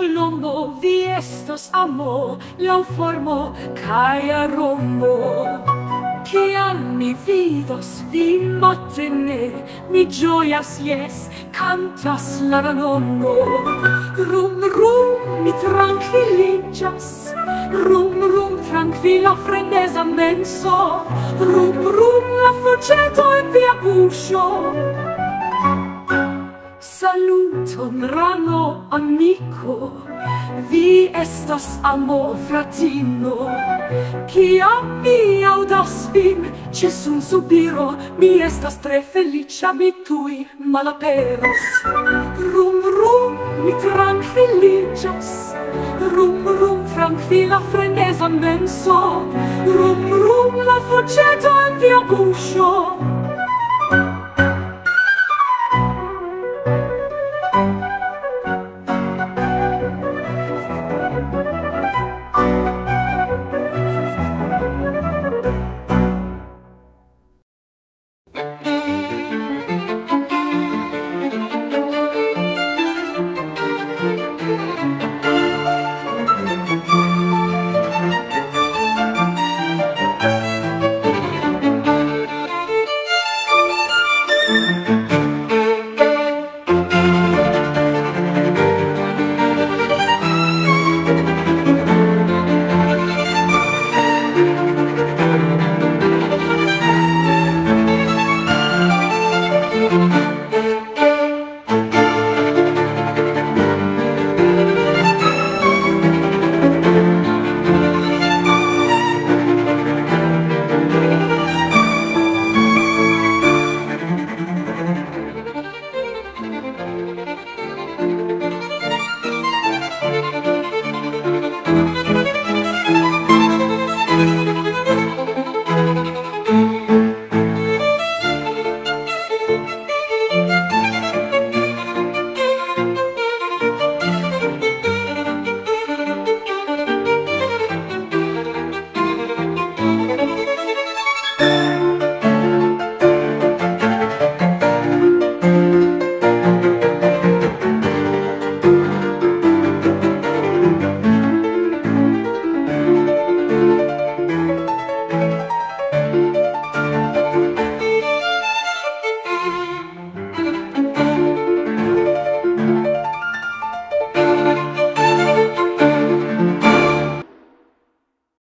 Colombo vi estos amo, la formo cae a rombo. Kiam mi vidos vi matene, mi gioias yes, cantas la ranono. Rum rum mi tranquilligas, rum tranquilla frenesa menso. Rum la fuggeto en via buscio. Saluton rano amico, vi estas amo fratino. Kiam mi audas vin, ĉe sun subiro, mi estas tre feliĉa, mi tuj malaperos. Rum mi trankviliĝas, rum trankvila freneza menso. Rum la voĉeto en via buŝo.